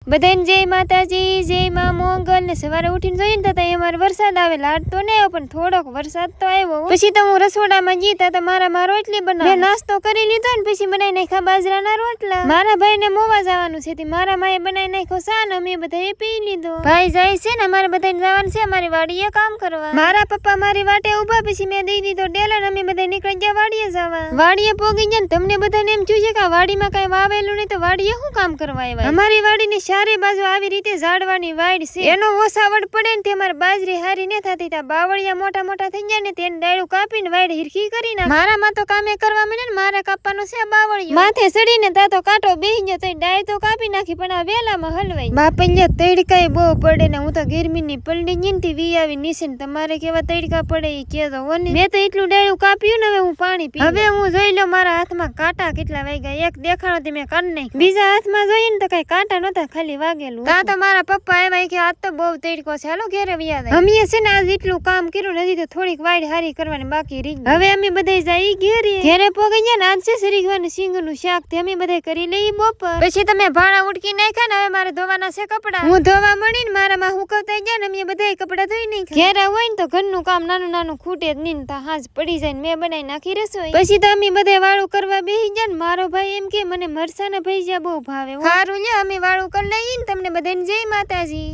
બધાને જય માતાજી, જય માં મોગલ ને સવારે ઉઠીને જોઈએ ને તો અમારે વરસાદ આવે. લાડ તો નહીં આવ્યો પણ થોડોક વરસાદ તો આવ્યો. પછી તો હું રસોડામાં જીતા તો મારા રોટલી બનાવી નાસ્તો કરી લીધો ને પછી બનાવી નાખ્યા બાજરાના રોટલા. મારા ભાઈ ને મોવા જવાનું છે મારા માએ બનાવી નાખ્યો સાન અમે બધા પી લીધો. ભાઈ જાય છે ને અમારે બધાને જવાનું છે અમારી વાડીએ કામ કરવા. મારા પપ્પા મારી વાટે ઉભા પછી મેં દઈ દીધો ડેલા અમે બધા નીકળી ગયા વાડીએ જવા. વાડીએ પોગી ગયા ને તમને બધાને એમ થયું છે કે આ વાડીમાં કઈ વાવેલું નહીં તો વાડીએ શું કામ કરવા આવ્યા. અમારી વાડીની ચારે બાજુ આવી રીતે ઝાડવાની વાડ છે. એનો ઓસાવડ પડે ને તે મારે બાજરી હારી ન થતી તા બાવળિયા મોટા મોટા થઈ જાય ને તેને ડાળું કાપીને વાડ હિરખી કરી નાખ. મારામાં તો કામે કરવા મળે ને મારે કાપવાનું છે બાવળિયું. માથે સડીને તા તો કાંટો બેહી ગયો તો ડાળ તો કાપી નાખી પણ આ વેલામાં હલવાઈ. બાપલિયા તડકાય બહુ પડે ને હું તો ગરમીની પલડી ગઈ ને વી આવી નીચે ને તમારે કેવા તડકા પડે એ કેતો હોને. મેં તો એટલું ડાળું કાપ્યું ને હવે હું પાણી પી. હવે હું જોઈ લો મારા હાથમાં કાંટા કેટલા વાગ્યા. એક દેખાણો તે મેં કાઢ નાખી. બીજા હાથમાં જોઈએ ને તો કઈ કાંટા નતા ખાલી વાગેલું. તા તો મારા પપ્પા એવા કે આજ તો બહુ તડકો છે હાલો ઘેરે વ્યા જાય. અમે છે ને આજ એટલું કામ કર્યું નથી તો થોડીક વાડ હારી કરવાની બાકી રહી. હવે અમે બધા જાય ઘેરે પોગી ગયા ને આજ છે સરીગવાનું સિંગનું શાક તે અમે બધા કરી લઈએ બપોર. પછી તમે ભાડા ઉડકી નાખ્યા ને હવે મારે ધોવાના છે કપડા. હું ધોવા મળી ને મારામાં હુકવતા ગયા ને અમે બધા કપડા ધોઈ નાખ્યા. ઘેરે હોય ને તો ઘરનું કામ નાનું નાનું ખૂટે જ નહીં તો હાજ પડી જાય ને મેં બનાવી નાખી રસોઈ. પછી તો અમે બધા વાળું કરવા બેસી ગયા ને મારો ભાઈ એમ કે મને મરસાના ભજીયા બહુ ભાવે. સારું લ્યો અમે વાળું કરી લઈએ ને તમને બધાને જય માતાજી.